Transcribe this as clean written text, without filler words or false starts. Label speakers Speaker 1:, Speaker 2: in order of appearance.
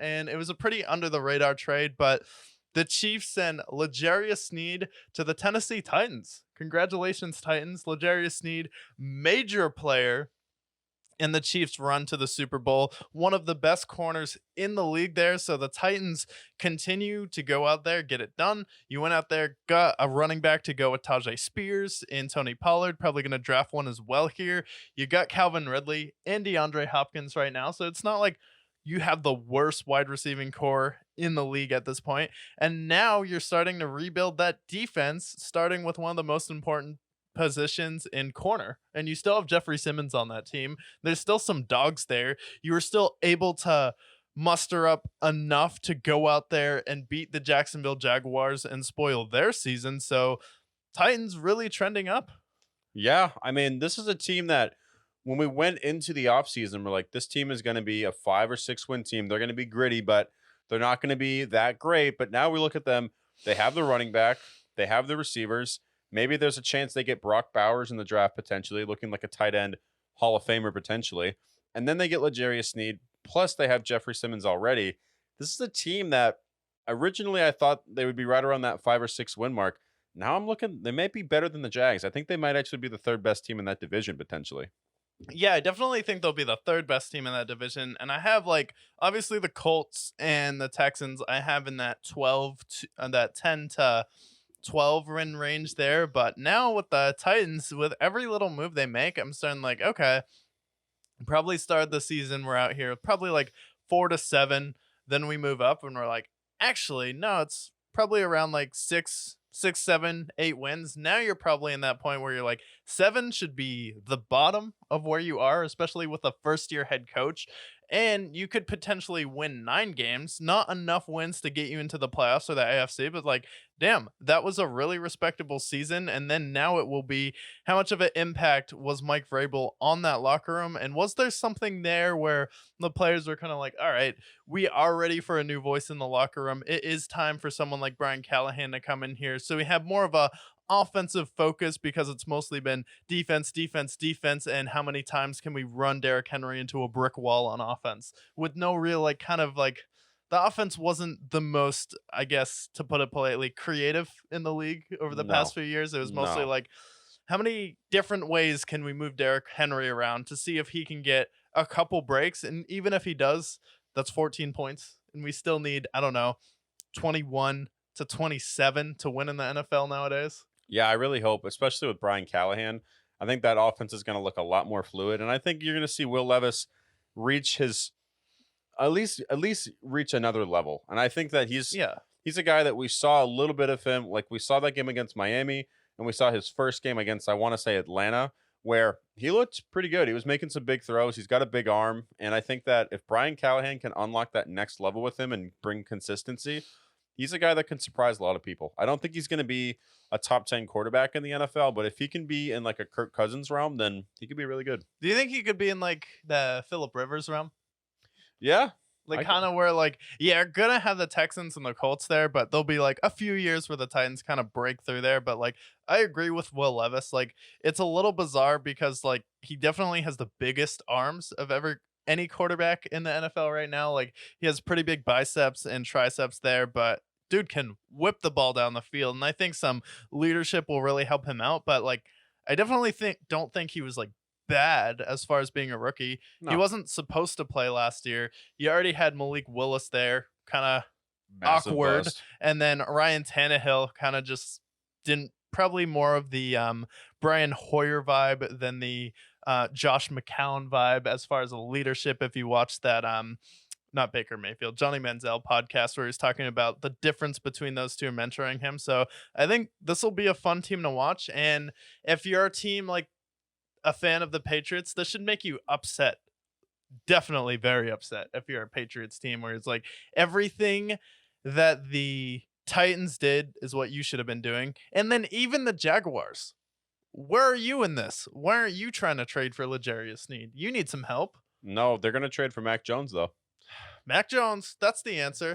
Speaker 1: and it was a pretty under the radar trade, but the Chiefs send L'Jarius Snead to the Tennessee Titans. Congratulations, Titans. L'Jarius Snead, major player in the Chiefs' run to the Super Bowl, one of the best corners in the league there. So the Titans continue to go out there, get it done. You went out there, got a running back to go with Tajay Spears and Tony Pollard, probably going to draft one as well here. You got Calvin Ridley and DeAndre Hopkins right now. So it's not like you have the worst wide receiving core in the league at this point. And now you're starting to rebuild that defense, starting with one of the most important positions in corner, and you still have Jeffrey Simmons on that team. There's still some dogs there. You were still able to muster up enough to go out there and beat the Jacksonville Jaguars and spoil their season. So Titans really trending up.
Speaker 2: Yeah, I mean, this is a team that when we went into the offseason, we're like, this team is going to be a 5 or 6 win team. They're going to be gritty, but they're not going to be that great. But now we look at them. They have the running back. They have the receivers. Maybe there's a chance they get Brock Bowers in the draft potentially, looking like a tight end Hall of Famer potentially. And then they get L'Jarius Snead. Plus, they have Jeffrey Simmons already. This is a team that originally I thought they would be right around that 5 or 6 win mark. Now I'm looking, they might be better than the Jags. I think they might actually be the third best team in that division potentially.
Speaker 1: Yeah, I definitely think they'll be the third best team in that division. And I have obviously the Colts and the Texans I have in that 10 to 12 win range there. But now with the Titans, with every little move they make, I'm starting okay, probably start the season, we're out here probably 4 to 7. Then we move up and we're actually, no, it's probably around 6, 7, 8 wins. Now you're probably in that point where you're 7 should be the bottom of where you are, especially with a first year head coach. And you could potentially win 9 games, not enough wins to get you into the playoffs or the AFC, but damn, that was a really respectable season. And then now it will be, how much of an impact was Mike Vrabel on that locker room? And was there something there where the players were kind of all right, we are ready for a new voice in the locker room. It is time for someone like Brian Callahan to come in here. So we have more of a offensive focus because it's mostly been defense, defense, defense, and how many times can we run Derrick Henry into a brick wall on offense with no real the offense wasn't the most, I guess, to put it politely, creative in the league over the past few years. It was mostly how many different ways can we move Derrick Henry around to see if he can get a couple breaks, and even if he does, that's 14 points, and we still need, I don't know, 21 to 27 to win in the NFL nowadays.
Speaker 2: Yeah, I really hope, especially with Brian Callahan. I think that offense is going to look a lot more fluid, and I think you're going to see Will Levis reach his at least reach another level. And I think that he's a guy that we saw a little bit of him. We saw that game against Miami, and we saw his first game against, I want to say, Atlanta, where he looked pretty good. He was making some big throws. He's got a big arm, and I think that if Brian Callahan can unlock that next level with him and bring consistency, he's a guy that can surprise a lot of people. I don't think he's going to be a top 10 quarterback in the NFL, but if he can be in a Kirk Cousins realm, then he could be really good.
Speaker 1: Do you think he could be in the Phillip Rivers realm?
Speaker 2: Yeah.
Speaker 1: Kind of where you're going to have the Texans and the Colts there, but there'll be a few years where the Titans kind of break through there. But I agree with Will Levis. It's a little bizarre because he definitely has the biggest arms of any quarterback in the NFL right now. He has pretty big biceps and triceps there, but dude can whip the ball down the field. And I think some leadership will really help him out. But I definitely don't think he was bad as far as being a rookie. No. He wasn't supposed to play last year. You already had Malik Willis there, kind of awkward. Bust. And then Ryan Tannehill kind of just didn't, probably more of the Brian Hoyer vibe than the Josh McCown vibe as far as the leadership. If you watch that not Baker Mayfield, Johnny Manziel podcast where he's talking about the difference between those two mentoring him. So I think this will be a fun team to watch. And if you're a team a fan of the Patriots, this should make you upset. Definitely very upset if you're a Patriots team where it's everything that the Titans did is what you should have been doing. And then even the Jaguars. Where are you in this? Why aren't you trying to trade for L'Jarius Snead? You need some help.
Speaker 2: No, they're going to trade for Mac Jones, though.
Speaker 1: Mac Jones, that's the answer.